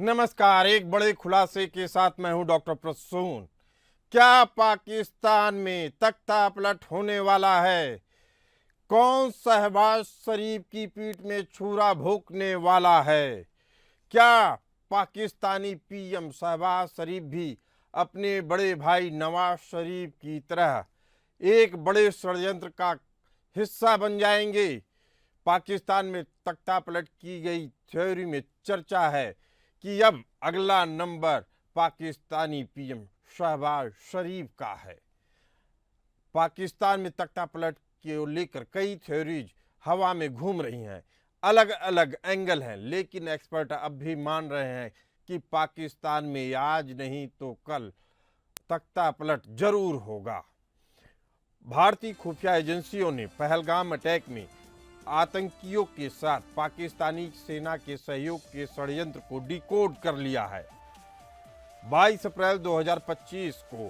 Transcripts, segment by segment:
नमस्कार। एक बड़े खुलासे के साथ मैं हूं डॉक्टर प्रसून। क्या पाकिस्तान में तख्ता पलट होने वाला है? कौन शहबाज शरीफ की पीठ में छुरा भोंकने वाला है? क्या पाकिस्तानी पीएम शहबाज शरीफ भी अपने बड़े भाई नवाज शरीफ की तरह एक बड़े षड्यंत्र का हिस्सा बन जाएंगे? पाकिस्तान में तख्ता पलट की गई थ्योरी में चर्चा है कि अब अगला नंबर पाकिस्तानी पीएम शहबाज शरीफ का है। पाकिस्तान में तख्ता पलट को लेकर कई थ्योरीज हवा में घूम रही हैं, अलग अलग एंगल हैं, लेकिन एक्सपर्ट अब भी मान रहे हैं कि पाकिस्तान में आज नहीं तो कल तख्ता पलट जरूर होगा। भारतीय खुफिया एजेंसियों ने पहलगाम अटैक में आतंकियों के साथ पाकिस्तानी सेना के सहयोग के षड्यंत्र को डिकोड कर लिया है। 22 अप्रैल 2025 को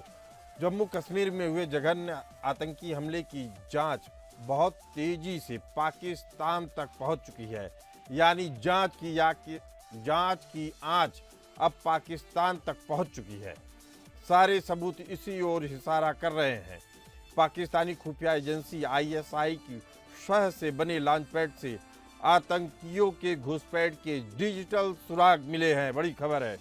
जम्मू कश्मीर में हुए जघन्य आतंकी हमले की जांच बहुत तेजी से पाकिस्तान तक पहुंच चुकी है। यानी जांच की आंच अब पाकिस्तान तक पहुंच चुकी है। सारे सबूत इसी ओर इशारा कर रहे हैं। पाकिस्तानी खुफिया एजेंसी आईएसआई की शह से बने लॉन्चपैड से आतंकियों के घुसपैठ के डिजिटल सुराग मिले हैं। बड़ी खबर है।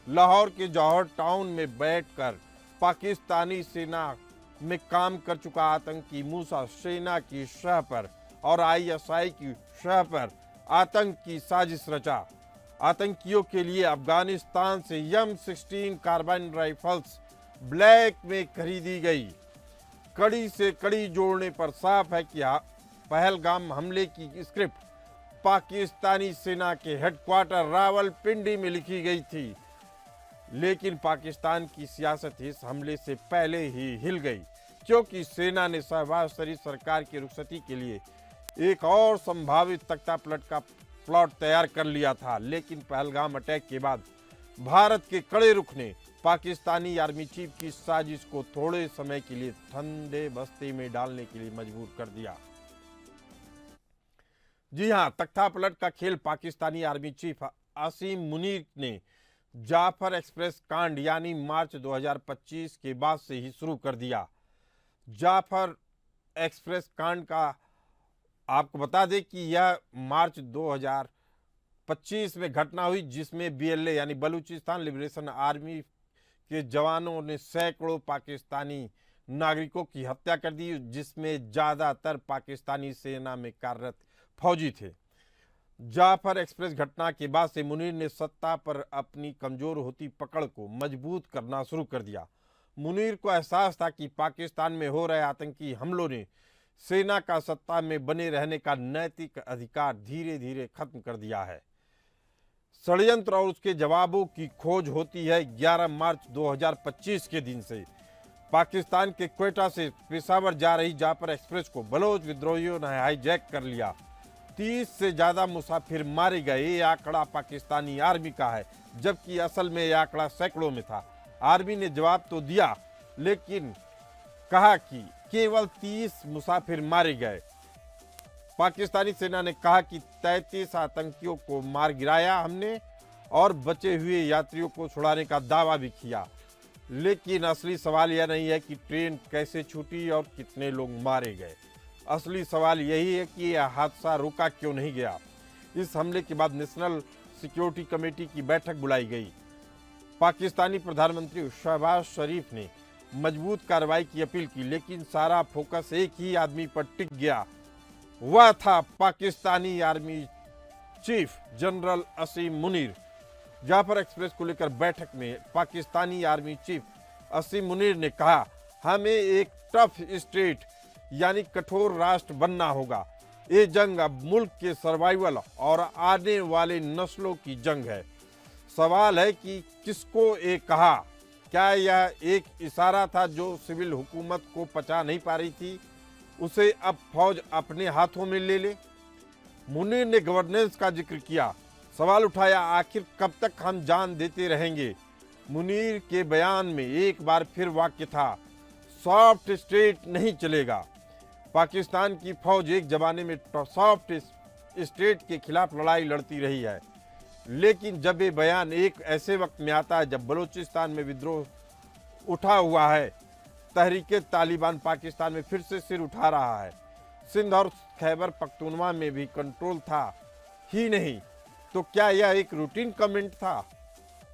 लाहौर के जौहर टाउन में बैठकर पाकिस्तानी सेना में काम कर चुका आतंकी मूसा सेना की शह पर और आईएसआई की शह पर आतंक की साजिश रचा। आतंकियों के लिए अफगानिस्तान से M16 कार्बाइन राइफल्स ब्लैक में खरीदी गई। कड़ी से कड़ी जोड़ने पर साफ है कि पहलगाम हमले की स्क्रिप्ट पाकिस्तानी सेना के हेडक्वार्टर रावलपिंडी में लिखी गई थी, लेकिन पाकिस्तान की सियासत इस हमले से पहले ही हिल गई, क्योंकि सेना ने शहबाज शरीफ सरकार की रुखसती के लिए एक और संभावित तख्ता पलट का प्लॉट तैयार कर लिया था। लेकिन पहलगाम अटैक के बाद भारत के कड़े रुख ने पाकिस्तानी आर्मी चीफ की साजिश को थोड़े समय के लिए ठंडे बस्ते में डालने के लिए मजबूर कर दिया। जी हां, तख्ता पलट का खेल पाकिस्तानी आर्मी चीफ असीम मुनीर ने जाफर एक्सप्रेस कांड यानी मार्च 2025 के बाद से ही शुरू कर दिया। जाफर एक्सप्रेस कांड का आपको बता दें कि यह मार्च 2025 में घटना हुई, जिसमें बीएलए यानी बलूचिस्तान लिबरेशन आर्मी के जवानों ने सैकड़ों पाकिस्तानी नागरिकों की हत्या कर दी, जिसमें ज़्यादातर पाकिस्तानी सेना में कार्यरत फौजी थे। जाफर एक्सप्रेस घटना के बाद से मुनीर ने सत्ता पर अपनी कमजोर होती पकड़ को मजबूत करना शुरू कर दिया। मुनीर को एहसास था कि पाकिस्तान में हो रहे आतंकी हमलों ने सेना का सत्ता में बने रहने का नैतिक अधिकार धीरे धीरे खत्म कर दिया है। षड्यंत्र और उसके जवाबों की खोज होती है 11 मार्च 2025 के दिन से। पाकिस्तान के क्वेटा से पेशावर जा रही जाफर एक्सप्रेस को बलोच विद्रोहियों ने हाईजैक कर लिया। 30 से ज्यादा मुसाफिर मारे गए। ये आंकड़ा पाकिस्तानी आर्मी का है, जबकि असल में यह आंकड़ा सैकड़ों में था। आर्मी ने जवाब तो दिया, लेकिन कहा कि केवल 30 मुसाफिर मारे गए। पाकिस्तानी सेना ने कहा कि 33 आतंकियों को मार गिराया हमने और बचे हुए यात्रियों को छुड़ाने का दावा भी किया। लेकिन असली सवाल यह नहीं है कि ट्रेन कैसे छूटी और कितने लोग मारे गए। असली सवाल यही है कि यह हादसा रोका क्यों नहीं गया। इस हमले के बाद नेशनल सिक्योरिटी कमेटी की बैठक बुलाई गई। पाकिस्तानी प्रधानमंत्री शहबाज शरीफ ने मजबूत कार्रवाई की अपील की, लेकिन सारा फोकस एक ही आदमी पर टिक गया। वह था पाकिस्तानी आर्मी चीफ जनरल असीम मुनीर। जाफर एक्सप्रेस को लेकर बैठक में पाकिस्तानी आर्मी चीफ असीम मुनीर ने कहा, हमें एक टफ स्टेट यानी कठोर राष्ट्र बनना होगा। ये जंग अब मुल्क के सर्वाइवल और आने वाले नस्लों की जंग है। सवाल है कि किसको ये कहा? क्या यह एक इशारा था जो सिविल हुकूमत को पचा नहीं पा रही थी? उसे अब फौज अपने हाथों में ले ले। मुनीर ने गवर्नेंस का जिक्र किया, सवाल उठाया, आखिर कब तक हम जान देते रहेंगे? मुनीर के बयान में एक बार फिर वाक्य था, सॉफ्ट स्टेट नहीं चलेगा। पाकिस्तान की फौज एक जमाने में सॉफ्ट स्टेट के खिलाफ लड़ाई लड़ती रही है। लेकिन जब ये बयान एक ऐसे वक्त में आता है जब बलूचिस्तान में विद्रोह उठा हुआ है, तहरीके तालिबान पाकिस्तान में फिर से सिर उठा रहा है, सिंध और खैबर पख्तूनवा में भी कंट्रोल था ही नहीं, तो क्या यह एक रूटीन कमेंट था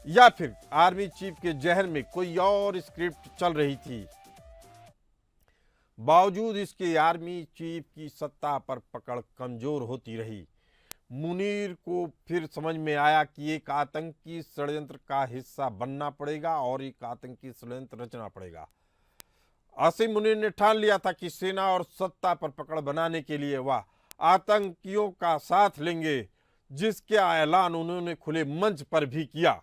या फिर आर्मी चीफ के जहन में कोई और स्क्रिप्ट चल रही थी? बावजूद इसके आर्मी चीफ की सत्ता पर पकड़ कमजोर होती रही। मुनीर को फिर समझ में आया कि एक आतंकी षड्यंत्र का हिस्सा बनना पड़ेगा और एक आतंकी षड्यंत्र रचना पड़ेगा। आसिम मुनीर ने ठान लिया था कि सेना और सत्ता पर पकड़ बनाने के लिए वह आतंकियों का साथ लेंगे, जिसका ऐलान उन्होंने खुले मंच पर भी किया।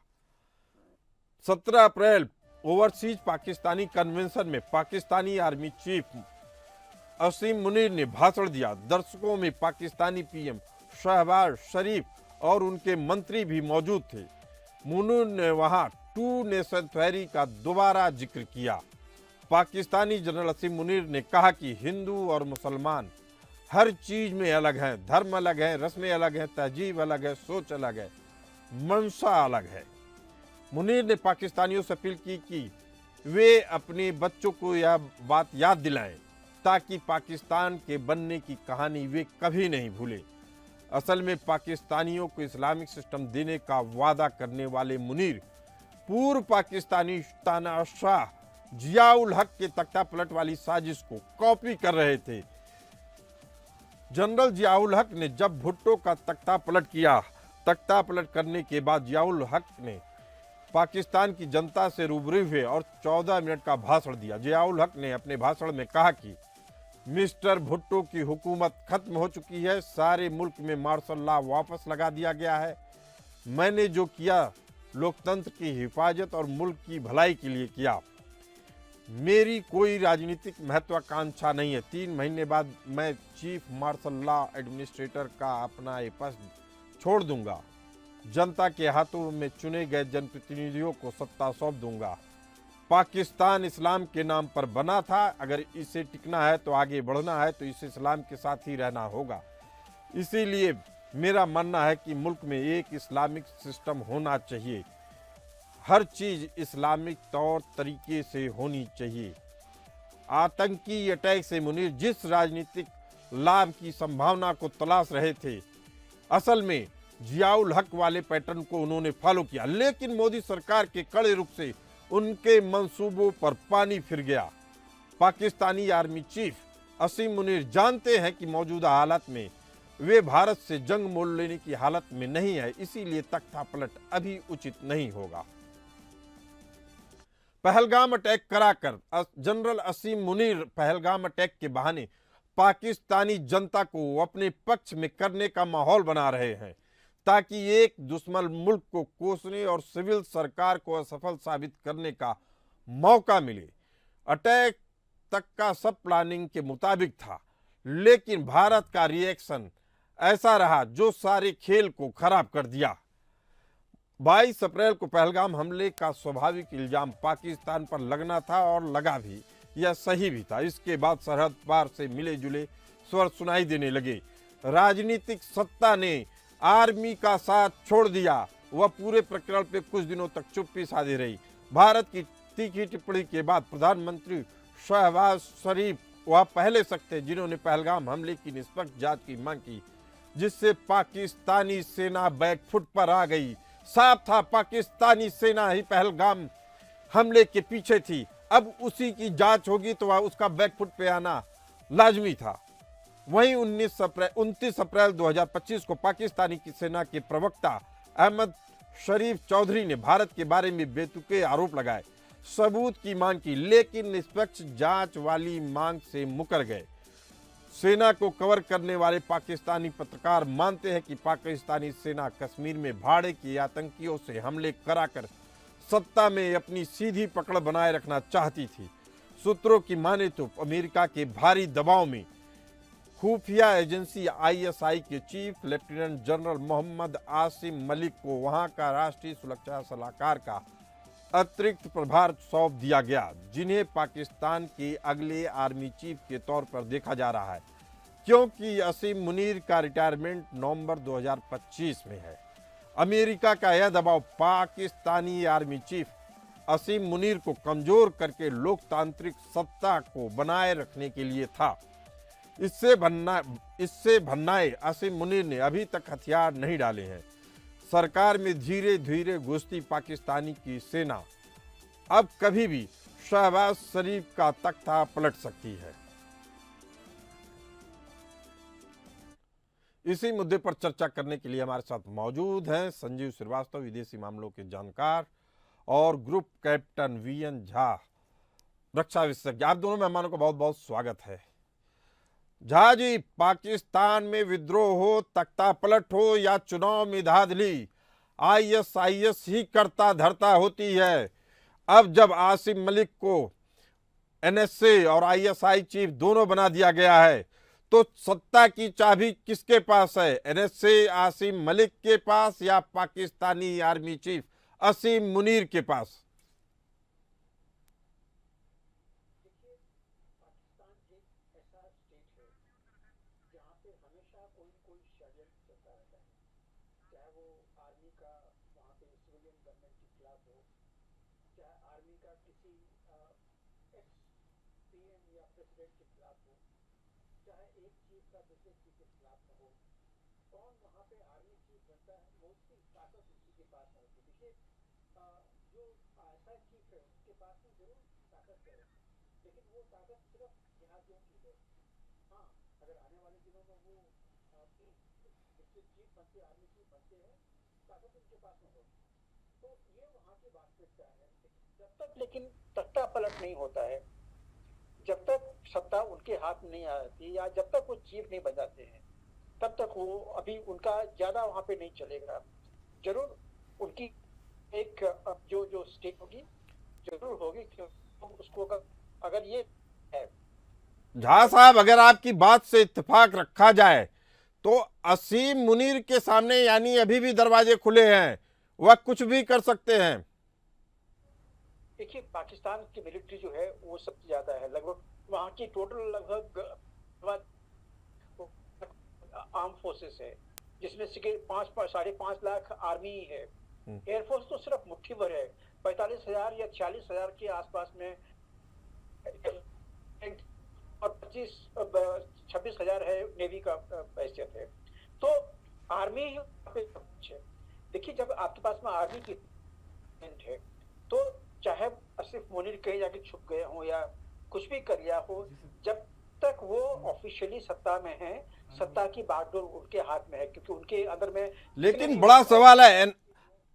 17 अप्रैल ओवरसीज पाकिस्तानी कन्वेंशन में पाकिस्तानी आर्मी चीफ आसिम मुनीर ने भाषण दिया। दर्शकों में पाकिस्तानी पीएम शहबाज शरीफ और उनके मंत्री भी मौजूद थे। मुनीर ने वहां 2 नेशन थ्योरी का दोबारा जिक्र किया। पाकिस्तानी जनरल आसिम मुनीर ने कहा कि हिंदू और मुसलमान हर चीज में अलग हैं, धर्म अलग है, रस्में अलग हैं, तहजीब अलग है, सोच अलग है, मंशा अलग है। मुनीर ने पाकिस्तानियों से अपील की कि वे अपने बच्चों को यह बात याद दिलाएं ताकि पाकिस्तान के बनने की कहानी वे कभी नहीं भूले। असल में पाकिस्तानियों को इस्लामिक सिस्टम देने का वादा करने वाले मुनीर पूर्व पाकिस्तानी तानाशाह जियाउल हक के तख्ता पलट वाली साजिश को कॉपी कर रहे थे। जनरल जियाउल हक ने जब भुट्टो का तख्ता पलट किया, तख्ता पलट करने के बाद जियाउल हक ने पाकिस्तान की जनता से रूबरू हुए और 14 मिनट का भाषण दिया। जियाउल हक ने अपने भाषण में कहा कि मिस्टर भुट्टो की हुकूमत खत्म हो चुकी है, सारे मुल्क में मार्शल लॉ वापस लगा दिया गया है। मैंने जो किया लोकतंत्र की हिफाजत और मुल्क की भलाई के लिए किया। मेरी कोई राजनीतिक महत्वाकांक्षा नहीं है। 3 महीने बाद मैं चीफ मार्शल लॉ एडमिनिस्ट्रेटर का अपना ये पद छोड़ दूंगा, जनता के हाथों में चुने गए जनप्रतिनिधियों को सत्ता सौंप दूंगा। पाकिस्तान इस्लाम के नाम पर बना था, अगर इसे टिकना है तो आगे बढ़ना है तो इसे इस्लाम के साथ ही रहना होगा। इसीलिए मेरा मानना है कि मुल्क में एक इस्लामिक सिस्टम होना चाहिए, हर चीज इस्लामिक तौर तरीके से होनी चाहिए। आतंकी अटैक से मुनीर जिस राजनीतिक लाभ की संभावना को तलाश रहे थे, असल में जियाउल हक वाले पैटर्न को उन्होंने फॉलो किया, लेकिन मोदी सरकार के कड़े रुख से उनके मंसूबों पर पानी फिर गया। पाकिस्तानी आर्मी चीफ आसिम मुनीर जानते हैं कि मौजूदा हालत में वे भारत से जंग मोल लेने की हालत में नहीं है, इसीलिए तख्ता पलट अभी उचित नहीं होगा। पहलगाम अटैक कराकर जनरल आसिम मुनीर पहलगाम अटैक के बहाने पाकिस्तानी जनता को अपने पक्ष में करने का माहौल बना रहे हैं, ताकि एक दुश्मन मुल्क को कोसने और सिविल सरकार को असफल साबित करने का मौका मिले। अटैक तक का सब प्लानिंग के मुताबिक था, लेकिन भारत का रिएक्शन ऐसा रहा जो सारे खेल को खराब कर दिया। 22 अप्रैल को पहलगाम हमले का स्वाभाविक इल्जाम पाकिस्तान पर लगना था और लगा भी, यह सही भी था। इसके बाद सरहद पार से मिले जुले स्वर सुनाई देने लगे। राजनीतिक सत्ता ने आर्मी का साथ छोड़ दिया। वह पूरे प्रकरण पे कुछ दिनों तक चुप्पी साधे रही। भारत की तीखी टिप्पणी के बाद प्रधानमंत्री शहबाज शरीफ वह पहले शख्स थे जिन्होंने पहलगाम हमले की निष्पक्ष जांच की मांग की, जिससे पाकिस्तानी सेना बैकफुट पर आ गई। साफ था पाकिस्तानी सेना ही पहलगाम हमले के पीछे थी। अब उसी की जांच होगी तो वह उसका बैकफुट पे आना लाजमी था। वहीं 29 अप्रैल 2025 को पाकिस्तानी की सेना के प्रवक्ता अहमद शरीफ चौधरी ने भारत के बारे में बेतुके आरोप लगाए, सबूत की मांग की, लेकिन निष्पक्ष जांच वाली मांग से मुकर गए। सेना को कवर करने वाले पाकिस्तानी पत्रकार मानते हैं कि पाकिस्तानी सेना कश्मीर में भाड़े के आतंकियों से हमले कराकर सत्ता में अपनी सीधी पकड़ बनाए रखना चाहती थी। सूत्रों की माने तो अमेरिका के भारी दबाव में खुफिया एजेंसी ISI के chief lieutenant general Mohammad Asim Malik को वहां का राष्ट्रीय सुरक्षा सलाहकार का अतिरिक्त प्रभार सौंप दिया गया, जिन्हें पाकिस्तान के अगले आर्मी चीफ के तौर पर देखा जा रहा है, क्योंकि आसिम मुनीर का रिटायरमेंट नवंबर 2025 में है। अमेरिका का यह दबाव पाकिस्तानी आर्मी चीफ असीम मुनीर को कमजोर करके लोकतांत्रिक सत्ता को बनाए रखने के लिए था। इससे भन्नाए असीम मुनीर ने अभी तक हथियार नहीं डाले हैं। सरकार में धीरे धीरे घुसती पाकिस्तानी की सेना अब कभी भी शहबाज शरीफ का तख्ता पलट सकती है। इसी मुद्दे पर चर्चा करने के लिए हमारे साथ मौजूद हैं संजीव श्रीवास्तव, विदेशी मामलों के जानकार, और ग्रुप कैप्टन वीएन झा, रक्षा विशेषज्ञ। आप दोनों मेहमानों का बहुत बहुत स्वागत है। झा जी, पाकिस्तान में विद्रोह हो, तख्ता पलट हो या चुनाव में धांधली, आईएसआईएस ही करता धरता होती है। अब जब आसिम मलिक को एनएसए और आईएसआई चीफ दोनों बना दिया गया है, तो सत्ता की चाबी किसके पास है? एनएसए आसिम मलिक के पास या पाकिस्तानी आर्मी चीफ असीम मुनीर के पास? जब तक लेकिन तख्ता पलट नहीं होता है, जब तक सत्ता उनके हाथ में नहीं आती या जब तक वो चीफ नहीं बन जाते हैं, तब तक वो अभी उनका ज्यादा वहां पे नहीं चलेगा। जरूर उनकी एक जो जो स्टेट होगी जरूर होगी, क्योंकि उसको अगर ये है। झा साहब, अगर आपकी बात से इत्तेफाक रखा जाए तो असीम मुनीर के सामने यानी अभी भी दरवाजे खुले हैं, वह कुछ भी कर सकते हैं। देखिए, पाकिस्तान की मिलिट्री जो है वो सबसे ज्यादा है, लगभग वहाँ की टोटल लगभग आर्म फोर्सेस है, जिसमें से 5.5 लाख आर्मी है। एयरफोर्स तो सिर्फ मुट्ठी भर है, 45,000 या 40,000 के आसपास में, और 25-26,000 है नेवी का हैसियत है। तो आर्मी देखिए, जब आपके पास में आर्मी की है तो चाहे आसिफ मुनीर कहीं जाके छुप गए हो या कुछ भी कर लिया हो, जब तक वो ऑफिशियली सत्ता में है, सत्ता की बागडोर उनके हाथ में है, क्योंकि उनके अंदर में। लेकिन बड़ा सवाल है,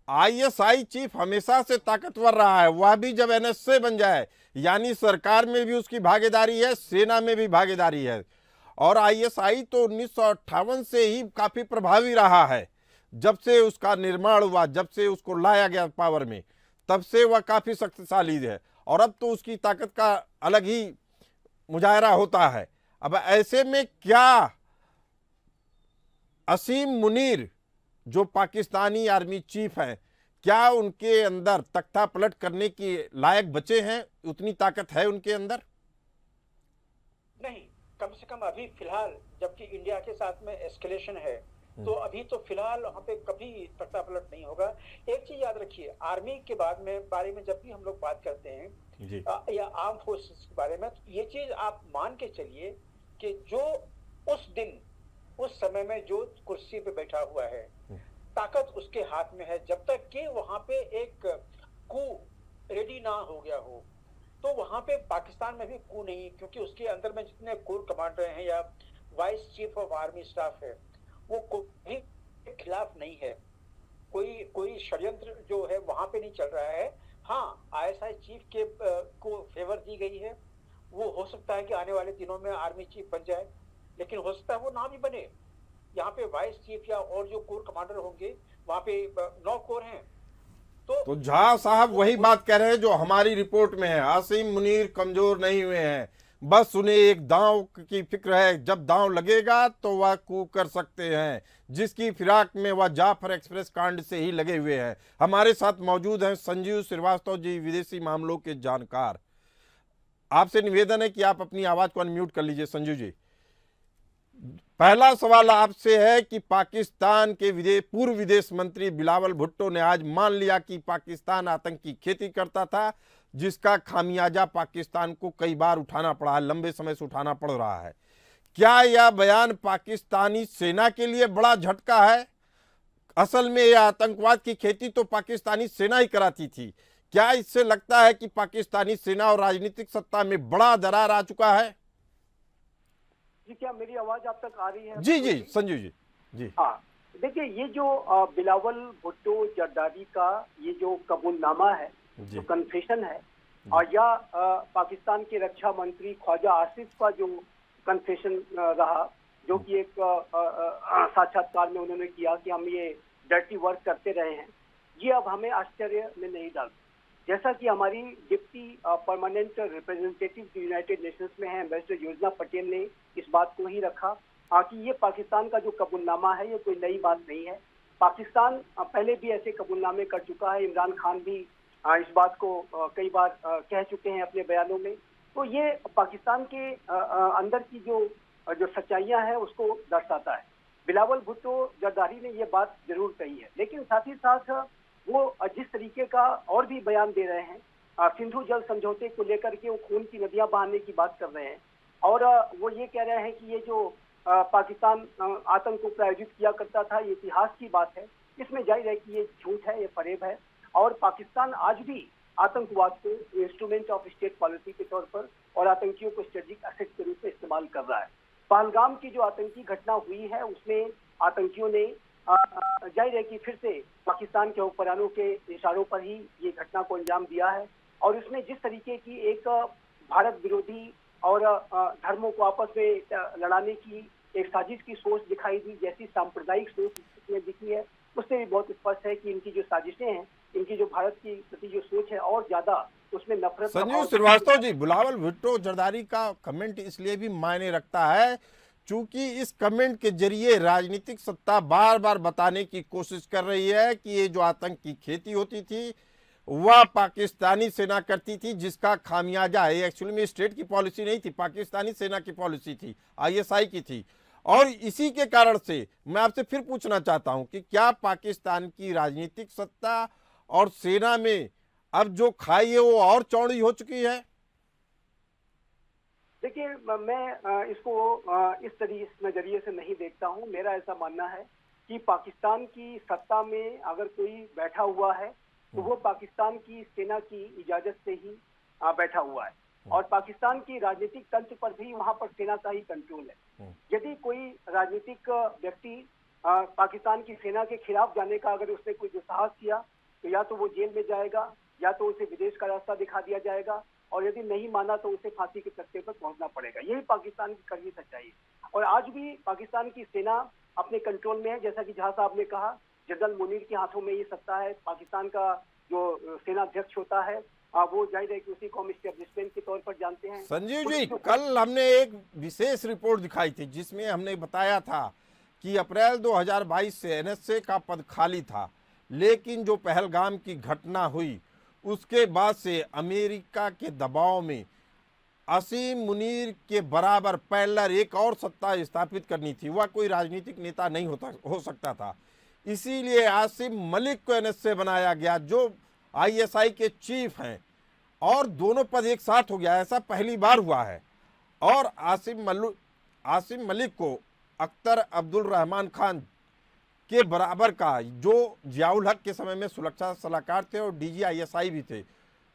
आईएसआई चीफ हमेशा से ताकतवर रहा है, वह भी जब एनएसए बन जाए, यानी सरकार में भी उसकी भागीदारी है, सेना में भी भागीदारी है। और आईएसआई तो 1958 से ही काफी प्रभावी रहा है, जब से उसका निर्माण हुआ, जब से उसको लाया गया पावर में, तब से वह काफी शक्तिशाली है। और अब तो उसकी ताकत का अलग ही मुजाहरा होता है। अब ऐसे में क्या असीम मुनीर जो पाकिस्तानी आर्मी चीफ हैं, क्या उनके अंदर तख्ता पलट करने की लायक बचे हैं? उतनी ताकत है उनके अंदर? नहीं, कम से कम अभी फिलहाल, जबकि इंडिया के साथ में एस्केलेशन है, तो अभी तो फिलहाल वहाँ पे कभी तख्ता पलट नहीं होगा। एक चीज याद रखिए, आर्मी के बारे में जब भी हम लोग बात करते हैं या आर्म फोर्सेस के बारे में, तो ये चीज आप मान के चलिए कि जो उस दिन उस समय में जो कुर्सी पे बैठा हुआ है, ताकत उसके हाथ में है। जब तक कि वहां पे एक कू रेडी ना हो गया हो, तो वहां पे पाकिस्तान में भी कू नहीं, क्योंकि उसके अंदर में जितने कोर कमांडर हैं या vice chief of army staff है, वो कोई के खिलाफ नहीं है। कोई षड्यंत्र जो है वहां पे नहीं चल रहा है। हाँ, आईएसआई चीफ के को फेवर दी गई है, वो हो सकता है कि आने वाले दिनों में आर्मी चीफ बन जाए, लेकिन हो सकता है वो ना भी बने। यहाँ पे वाइस चीफ या और जो कोर कमांडर होंगे, वहां पे 9 कोर हैं। तो झा साहब वही बात कह रहे हैं जो हमारी रिपोर्ट में है, आसिम मुनीर कमजोर नहीं हुए हैं, बस उन्हें एक दांव की फिक्र है, जब दांव लगेगा तो वह कू कर सकते हैं, जिसकी फिराक में वह जाफर एक्सप्रेस कांड से ही लगे हुए हैं। हमारे साथ मौजूद हैं संजीव श्रीवास्तव जी, विदेशी मामलों के जानकार। आपसे निवेदन है कि आप अपनी आवाज को अनम्यूट कर लीजिए। संजीव जी, पहला सवाल आपसे है कि पाकिस्तान के पूर्व विदेश मंत्री बिलावल भुट्टो ने आज मान लिया कि पाकिस्तान आतंकी खेती करता था, जिसका खामियाजा पाकिस्तान को कई बार उठाना पड़ा है, लंबे समय से उठाना पड़ रहा है। क्या यह बयान पाकिस्तानी सेना के लिए बड़ा झटका है? असल में यह आतंकवाद की खेती तो पाकिस्तानी सेना ही कराती थी। क्या इससे लगता है कि पाकिस्तानी सेना और राजनीतिक सत्ता में बड़ा दरार आ चुका है? जी, क्या मेरी आवाज आप तक आ रही है? जी जी संजीव जी। जी हाँ, देखिए, ये जो बिलावल भुट्टो जरदारी का ये जो कबूलनामा है, जो कन्फेशन है, और या पाकिस्तान के रक्षा मंत्री ख्वाजा आसिफ का जो कन्फेशन रहा, जो कि एक साक्षात्कार में उन्होंने किया कि हम ये डर्टी वर्क करते रहे हैं, ये अब हमें आश्चर्य में नहीं डालता। जैसा कि हमारी deputy permanent representative United Nations में है, एम्बेसडर योजना पटेल ने इस बात को ही रखा कि ये पाकिस्तान का जो कबूलनामा है ये कोई नई बात नहीं है। पाकिस्तान पहले भी ऐसे कबूलनामे कर चुका है। इमरान खान भी इस बात को कई बार कह चुके हैं अपने बयानों में। तो ये पाकिस्तान के अंदर की जो सच्चाइयां हैं उसको दर्शाता है। बिलावल भुट्टो जरदारी ने ये बात जरूर कही है, लेकिन साथ ही साथ वो जिस तरीके का और भी बयान दे रहे हैं, सिंधु जल समझौते को लेकर के वो खून की नदियां बहाने की बात कर रहे हैं, और वो ये कह रहे हैं कि ये जो पाकिस्तान आतंक को प्रायोजित किया करता था, ये इतिहास की बात है। इसमें जाहिर है कि ये झूठ है, ये फरेब है, और पाकिस्तान आज भी आतंकवाद को इंस्ट्रूमेंट ऑफ स्टेट पॉलिसी के तौर पर और आतंकियों को स्ट्रेटेजिक एसेट के रूप में इस्तेमाल कर रहा है। पहलगाम की जो आतंकी घटना हुई है उसमें आतंकियों ने जाहिर है कि फिर से पाकिस्तान के हुक्मरानों के इशारों पर ही ये घटना को अंजाम दिया है, और उसमें जिस तरीके की एक भारत विरोधी और धर्मों को आपस में लड़ाने की एक साजिश की सोच दिखाई दी, जैसी सांप्रदायिक सोच इसमें दिखी है, उससे भी बहुत स्पष्ट है कि इनकी जो साजिशें हैं, इनकी जो भारत की प्रति जो सोच है और ज्यादा उसमें नफरत। संजीव श्रीवास्तव जी, बिलावल भुट्टो जरदारी का कमेंट इसलिए भी मायने रखता है क्योंकि इस कमेंट के जरिए राजनीतिक सत्ता बार बार बताने की कोशिश कर रही है कि ये जो आतंक की खेती होती थी वह पाकिस्तानी सेना करती थी, जिसका खामियाजा है। एक्चुअली में स्टेट की पॉलिसी नहीं थी, पाकिस्तानी सेना की पॉलिसी थी, आईएसआई की थी। और इसी के कारण से मैं आपसे फिर पूछना चाहता हूं कि क्या पाकिस्तान की राजनीतिक सत्ता और सेना में अब जो खाई है वो और चौड़ी हो चुकी है? देखिए, मैं इसको इस नजरिए से नहीं देखता हूं। मेरा ऐसा मानना है कि पाकिस्तान की सत्ता में अगर कोई बैठा हुआ है तो वो पाकिस्तान की सेना की इजाजत से ही बैठा हुआ है, और पाकिस्तान की राजनीतिक तंत्र पर भी वहां पर सेना का ही कंट्रोल है। यदि कोई राजनीतिक व्यक्ति पाकिस्तान की सेना के खिलाफ जाने का अगर उसने कोई दुस्साहस किया तो या तो वो जेल में जाएगा, या तो उसे विदेश का रास्ता दिखा दिया जाएगा, और यदि नहीं माना तो उसे फांसी के तख्ते पर पहुंचना पड़ेगा। यही पाकिस्तान की कड़ी सच्चाई है। और आज भी पाकिस्तान की सेना अपने कंट्रोल में है। जैसा कि झा साहब ने कहा, जनरल मुनीर के हाथों में ये सत्ता है। पाकिस्तान का जो सेनाध्यक्ष होता है वो जाहिर है कि उसी को हम एस्टेब्लिशमेंट के तौर पर जानते हैं। संजीव जी, कल हमने एक विशेष रिपोर्ट दिखाई थी जिसमें हमने बताया था कि अप्रैल 2022 से एनएसए का पद खाली था, लेकिन जो पहलगाम की घटना हुई उसके बाद से अमेरिका के दबाव में असीम मुनीर के बराबर पैरेलल एक और सत्ता स्थापित करनी थी। वह कोई राजनीतिक नेता नहीं हो सकता था, इसीलिए आसिम मलिक को एनएसए बनाया गया जो आईएसआई के चीफ हैं, और दोनों पद एक साथ हो गया। ऐसा पहली बार हुआ है। और आसिम मलिक को अख्तर अब्दुल रहमान खान के बराबर का, जो जियाउल हक के समय में सुरक्षा सलाहकार थे और डीजी आईएसआई भी थे,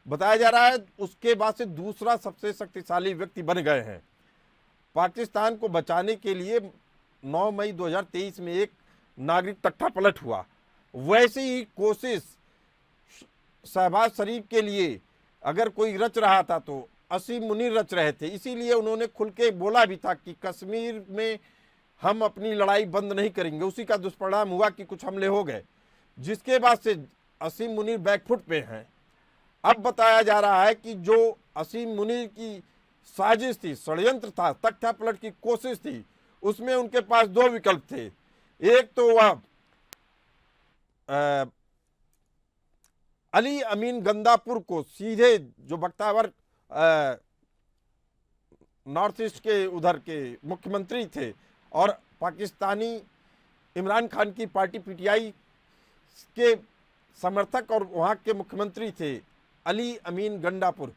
बताया जा रहा है उसके बाद से दूसरा सबसे शक्तिशाली व्यक्ति बन गए हैं। पाकिस्तान को बचाने के लिए 9 मई 2023 में एक नागरिक तख्ता पलट हुआ, वैसे ही कोशिश शहबाज शरीफ के लिए अगर कोई रच रहा था तो असीम मुनीर रच रहे थे। इसीलिए उन्होंने खुल के बोला भी था कि कश्मीर में हम अपनी लड़ाई बंद नहीं करेंगे। उसी का दुष्परिणाम हुआ कि कुछ हमले हो गए, जिसके बाद से असीम मुनीर बैकफुट पे हैं। अब बताया जा रहा है कि जो असीम मुनीर की साजिश थी, षड्यंत्र था, तख्ता पलट की कोशिश थी, उसमें उनके पास दो विकल्प थे। एक तो वह अली अमीन गंदापुर को सीधे, जो बख्तावर नॉर्थ ईस्ट के उधर के मुख्यमंत्री थे और पाकिस्तानी इमरान खान की पार्टी पीटीआई के समर्थक और वहाँ के मुख्यमंत्री थे अली अमीन गंडापुर,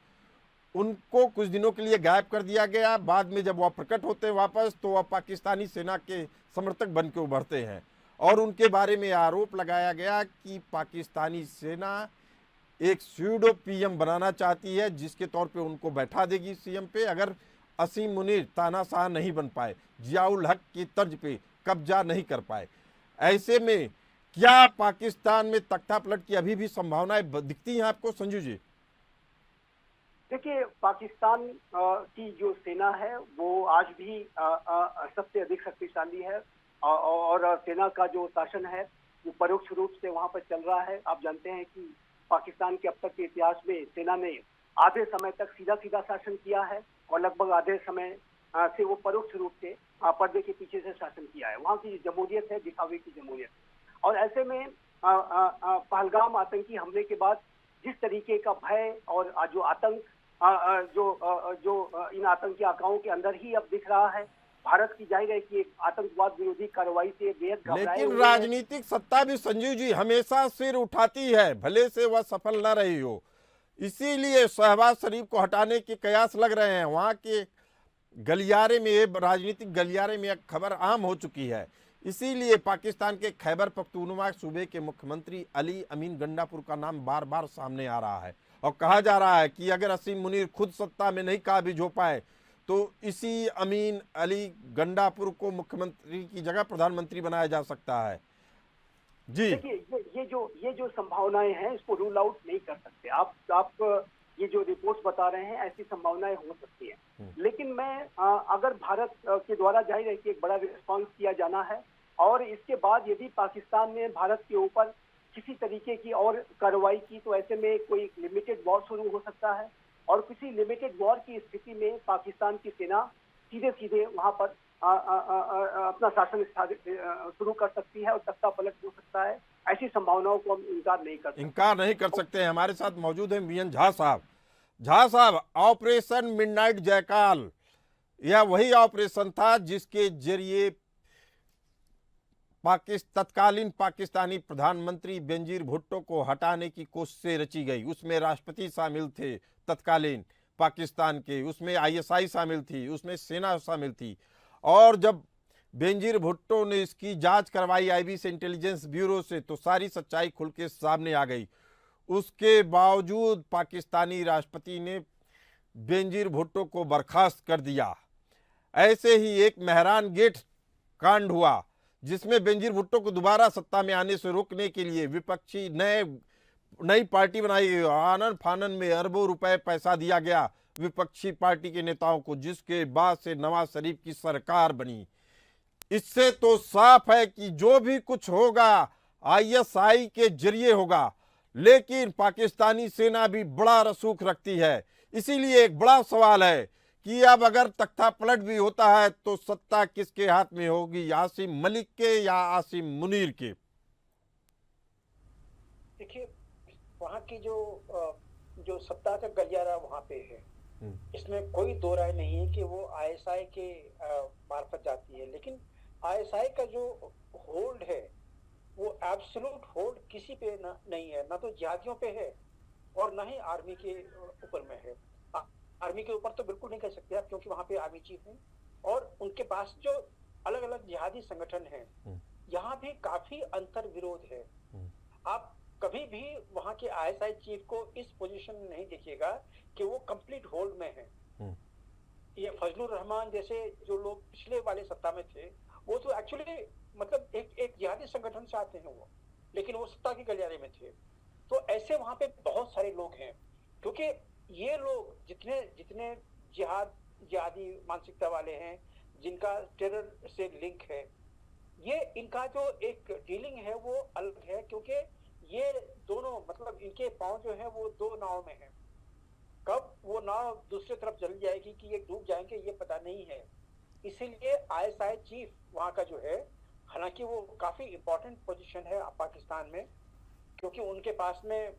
उनको कुछ दिनों के लिए गायब कर दिया गया। बाद में जब वह प्रकट होते हैं वापस, तो वह पाकिस्तानी सेना के समर्थक बन के उभरते हैं और उनके बारे में आरोप लगाया गया कि पाकिस्तानी सेना एक स्यूडो पीएम बनाना चाहती है, जिसके तौर पे उनको बैठा देगी सीएम पे अगर असीम मुनीर तानाशाह नहीं बन पाए, जियाउल हक की तर्ज पे कब्जा नहीं कर पाए। ऐसे में क्या पाकिस्तान में तख्ता पलट की अभी भी संभावनाएं दिखती हैं आपको संजू जी? देखिए, पाकिस्तान की जो सेना है वो आज भी सबसे अधिक शक्तिशाली है और सेना का जो शासन है वो परोक्ष रूप से वहां पर चल रहा है। आप जानते हैं कि पाकिस्तान के अब तक के इतिहास में सेना ने आधे समय तक सीधा सीधा शासन किया है और लगभग आधे समय से वो परोक्ष रूप से पर्दे के पीछे से शासन किया है। वहाँ की जमहूरियत है, दिखावे की जमहूरियत। और ऐसे में पहलगाम आतंकी हमले के बाद जिस तरीके का भय और जो आतंक जो इन आतंकी आकाओं के अंदर ही अब दिख रहा है, भारत की जाहिर है कि एक आतंकवाद विरोधी कार्रवाई से बेहद घबराए लेकिन हुए हैं। राजनीतिक सत्ता भी संजीव जी हमेशा सिर उठाती है, भले से वह सफल न रही हो। इसीलिए शहबाज शरीफ को हटाने के कयास लग रहे हैं। वहां के गलियारे में, राजनीतिक गलियारे में एक खबर आम हो चुकी है। इसीलिए पाकिस्तान के खैबर पख्तूनख्वा सूबे के मुख्यमंत्री अली अमीन गंडापुर का नाम बार बार सामने आ रहा है और कहा जा रहा है कि अगर असीम मुनीर खुद सत्ता में नहीं काबिज हो पाए तो इसी अमीन अली गंडापुर को मुख्यमंत्री की जगह प्रधानमंत्री बनाया जा सकता है। जी देखिए, ये जो संभावनाएं हैं इसको रूल आउट नहीं कर सकते आप। ये जो रिपोर्ट्स बता रहे हैं ऐसी संभावनाएं हो सकती है, लेकिन मैं अगर भारत के द्वारा जाहिर है कि एक बड़ा रिस्पांस किया जाना है और इसके बाद यदि पाकिस्तान ने भारत के ऊपर किसी तरीके की और कार्रवाई की तो ऐसे में कोई लिमिटेड वॉर शुरू हो सकता है और किसी लिमिटेड वॉर की स्थिति में पाकिस्तान की सेना सीधे सीधे वहां पर अपना शासन शुरू कर सकती है और तख्ता पलट हो सकता है। ऐसी संभावनाओं को हम इनकार नहीं कर सकते। हैं। हमारे साथ मौजूद हैं वीएन झा साहब। झा साहब, ऑपरेशन मिडनाइट जयकाल यह वही ऑपरेशन था जिसके जरिए तत्कालीन पाकिस्तानी प्रधानमंत्री बेनजीर भुट्टो को हटाने की कोशिशें रची गई। उसमें राष्ट्रपति शामिल थे तत्कालीन पाकिस्तान के, उसमें आईएसआई शामिल थी, उसमें सेना शामिल थी। और जब बेनजीर भुट्टो ने इसकी जांच करवाई आईबी से, इंटेलिजेंस ब्यूरो से, तो सारी सच्चाई खुल के सामने आ गई। उसके बावजूद पाकिस्तानी राष्ट्रपति ने बेनजीर भुट्टो को बर्खास्त कर दिया। ऐसे ही एक मेहरान गेट कांड हुआ जिसमें बेनजीर भुट्टो को दोबारा सत्ता में आने से रोकने के लिए विपक्षी नई पार्टी बनाई गई। आनन फानन में अरबों रुपए पैसा दिया गया विपक्षी पार्टी के नेताओं को, जिसके बाद से नवाज शरीफ की सरकार बनी। इससे तो साफ है कि जो भी कुछ होगा आईएसआई के जरिए होगा, लेकिन पाकिस्तानी सेना भी बड़ा रसूख रखती है। इसीलिए एक बड़ा सवाल है कि अब अगर तख्ता पलट भी होता है तो सत्ता किसके हाथ में होगी, आसिम मलिक के या आसिम मुनीर के? देखिए, वहाँ की जो सत्ता का गलियारा वहाँ पे है, इसमें कोई दो राय नहीं है कि वो आईएसआई के मार्फत जाती है। लेकिन आईएसआई का जो होल्ड है वो एब्सोल्यूट होल्ड किसी पे नहीं है, ना तो जिहादियों पे है और ना ही आर्मी के ऊपर में है। आर्मी के ऊपर तो बिल्कुल नहीं कह सकते आप, क्योंकि वहाँ पे आर्मी चीफ हैं और उनके पास जो अलग अलग जिहादी संगठन हैं, यहाँ भी काफी अंतर विरोध है। आप कभी भी वहाँ के आईएसआई चीफ को इस पोजीशन में नहीं देखिएगा कि वो कंप्लीट होल्ड में है। ये फजलुर रहमान जैसे जो लोग पिछले वाले सत्ता में थे, वो तो एक्चुअली मतलब एक जिहादी संगठन से आते हैं वो, लेकिन वो सत्ता के गलियारे में थे। तो ऐसे वहाँ पे बहुत सारे लोग हैं, क्योंकि ये लोग जितने जिहादी मानसिकता वाले हैं, जिनका टेरर से लिंक है, ये इनका जो एक डीलिंग है वो अलग है, क्योंकि ये दोनों मतलब इनके पांव जो है वो दो नाव में है। कब वो नाव दूसरी तरफ चली जाएगी कि ये डूब जाएंगे ये पता नहीं है। इसीलिए आईएसआई चीफ वहाँ का जो है, हालांकि वो काफी इंपॉर्टेंट पोजीशन है पाकिस्तान में, क्योंकि उनके पास में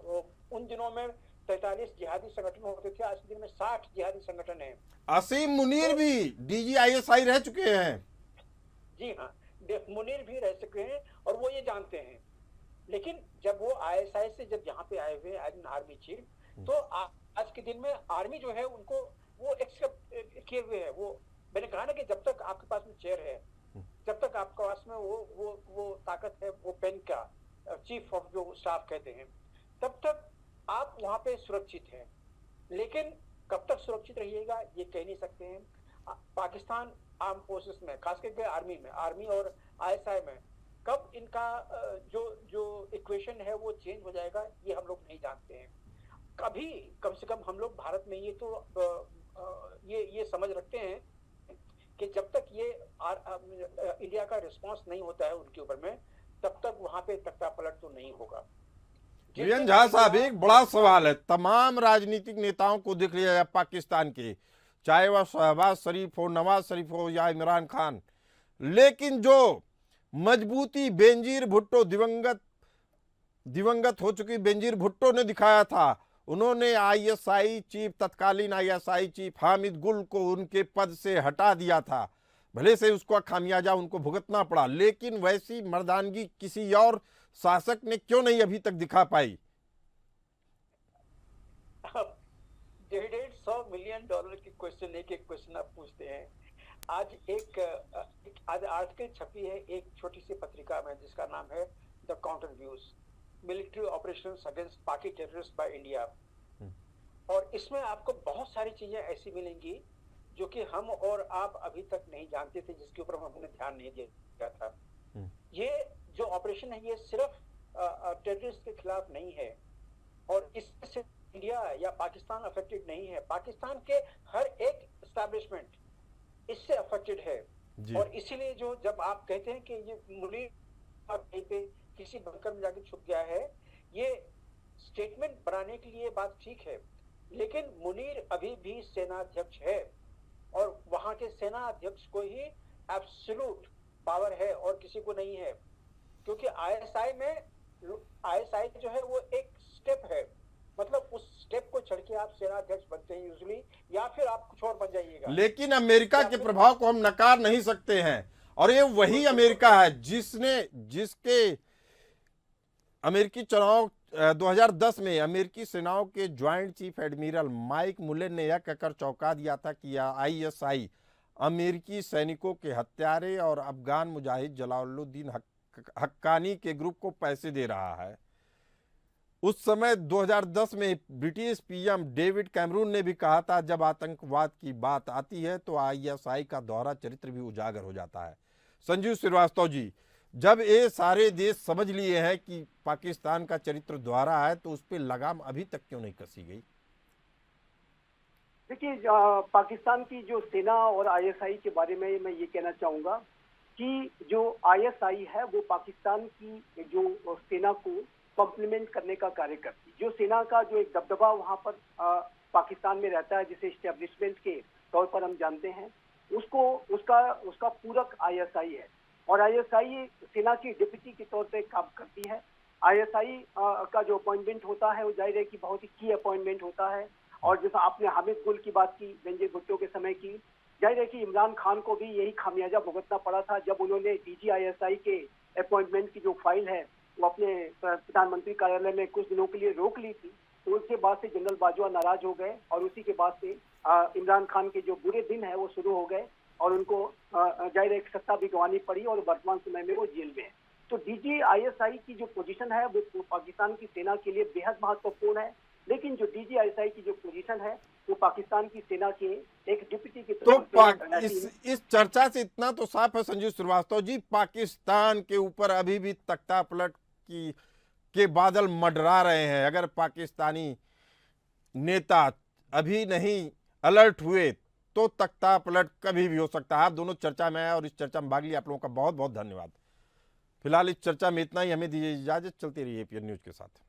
वो उन दिनों में 43 जिहादी संगठन होते थे, आज के दिन में 60 जिहादी संगठन हैं। असीम मुनीर भी DGISI रह चुके हैं। जी हाँ, मुनीर भी रह चुके हैं और वो ये जानते हैं। लेकिन जब वो ISI से जब यहाँ पे आए हुए एज एन आर्मी चीफ, तो आज के दिन में आर्मी जो है उनको वो एक्सेप्ट किए हुए है। वो मैंने कहा ना कि जब तक आपके पास में चेयर है, जब तक आपके पास में वो ताकत है, वो पेन का चीफ ऑफ जो स्टाफ कहते हैं, तब तक आप वहां पे सुरक्षित हैं। लेकिन कब तक सुरक्षित रहिएगा ये कह नहीं सकते हैं। पाकिस्तान आर्म फोर्सेस में, खास करके आर्मी और ISI में कब इनका जो इक्वेशन है वो चेंज हो जाएगा ये हम लोग नहीं जानते हैं। कभी कम से कम हम लोग भारत में ये समझ रखते हैं कि जब तक ये इंडिया का रिस्पांस नहीं होता है उनके ऊपर में, तब तक वहां पे तख्ता पलट तो नहीं होगा। वीएन झा साहब, एक बड़ा सवाल है, तमाम राजनीतिक नेताओं को देख लिया जाए पाकिस्तान के, चाहे वह शहबाज शरीफ हो, नवाज शरीफ हो या इमरान खान, लेकिन जो मजबूती बेनजीर भुट्टो, दिवंगत हो चुकी बेनजीर भुट्टो ने दिखाया था, उन्होंने ISI चीफ, तत्कालीन ISI चीफ हामिद गुल को उनके पद से हटा दिया था। भले से उसका खामियाजा उनको भुगतना पड़ा, लेकिन वैसी मर्दानगी किसी और शासक ने क्यों नहीं अभी तक दिखा पाई? $150 मिलियन की क्वेश्चन, एक क्वेश्चन आप पूछते हैं। आज आर्टिकल छपी है एक छोटी सी पत्रिका में जिसका नाम है the counter views, military operations against पाकि टेररिस्ट बाय इंडिया। और इसमें आपको बहुत सारी चीजें ऐसी मिलेंगी जो कि हम और आप अभी तक नहीं जानते थे, जिसके ऊपर हमने ध्यान नहीं दिया था। ये जो ऑपरेशन है ये सिर्फ टेररिस्ट के खिलाफ नहीं है, और इससे इंडिया या पाकिस्तान अफेक्टेड नहीं है। पाकिस्तान के हर एक एस्टैब्लिशमेंट इससे अफेक्टेड है। और इसीलिए जो जब आप कहते हैं कि ये मुनीर कहीं पे किसी बंकर में जाके छुप गया है, ये स्टेटमेंट बनाने के लिए बात ठीक है, लेकिन मुनीर अभी भी सेना अध्यक्ष है और वहां के सेना अध्यक्ष को ही एब्सोल्यूट पावर है और किसी को नहीं है। क्योंकि ISI जो है वो एक स्टेप है, मतलब उस स्टेप को चढ़ के आप सेना अध्यक्ष बनते हैं यूजुअली, या फिर आप कुछ और बन जाइएगा। लेकिन अमेरिका के प्रभाव को हम नकार नहीं सकते हैं, और ये वही अमेरिका है जिसके अमेरिकी चुनाव 2010 में अमेरिकी सेनाओं के joint chief admiral Mike Muller ने यह कहकर चौंका दिया था कि ISI अमेरिकी सैनिकों के हत्यारे और अफगान मुजाहिद जलालुद्दीन हक्कानी के ग्रुप को पैसे दे रहा है। उस समय 2010 में ब्रिटिश PM डेविड कैमरून ने भी कहा था, जब आतंकवाद की बात आती है तो ISI का दोहरा चरित्र भी उजागर हो जाता है। संजीव श्रीवास्तव जी, जब ये सारे देश समझ लिए हैं कि पाकिस्तान का चरित्र दोहरा है, तो उस पर लगाम अभी तक क्यों नहीं कसी गई? देखिए, पाकिस्तान की जो सेना और ISI के बारे में मैं ये कहना चाहूंगा कि जो ISI है वो पाकिस्तान की जो सेना को कॉम्प्लीमेंट करने का कार्य करती है। जो सेना का जो एक दबदबा वहां पर पाकिस्तान में रहता है, जिसे एस्टेब्लिशमेंट के तौर पर हम जानते हैं, उसका पूरक ISI है। और ISI सेना की डिप्टी के तौर पे काम करती है। ISI का जो अपॉइंटमेंट होता है वो जाहिर है कि बहुत ही की अपॉइंटमेंट होता है। और जैसा आपने हामिद गुल की बात की, बेनजीर भुट्टो के समय की, जाहिर है कि इमरान खान को भी यही खामियाजा भुगतना पड़ा था जब उन्होंने DGISI के अपॉइंटमेंट की जो फाइल है वो अपने प्रधानमंत्री कार्यालय में कुछ दिनों के लिए रोक ली थी। तो उसके बाद से जनरल बाजवा नाराज हो गए और उसी के बाद से इमरान खान के जो बुरे दिन है वो शुरू हो गए और उनको जाहिर एक सत्ता भी गंवानी पड़ी और वर्तमान समय में वो जेल में है। तो DGISI की जो पोजीशन है वो पाकिस्तान की सेना के लिए बेहद महत्वपूर्ण है, लेकिन जो DGISI की जो पोजीशन है वो पाकिस्तान की सेना के एक डिप्टी के तो इस चर्चा से इतना तो साफ है संजीव श्रीवास्तव जी, पाकिस्तान के ऊपर अभी भी तख्ता पलट के बादल मंडरा रहे हैं। अगर पाकिस्तानी नेता अभी नहीं अलर्ट हुए तो तख्ता पलट कभी भी हो सकता है। आप दोनों चर्चा में आए और इस चर्चा में भाग लिया, आप लोगों का बहुत बहुत धन्यवाद। फिलहाल इस चर्चा में इतना ही, हमें दीजिए इजाजत, चलती रहिए APN न्यूज के साथ।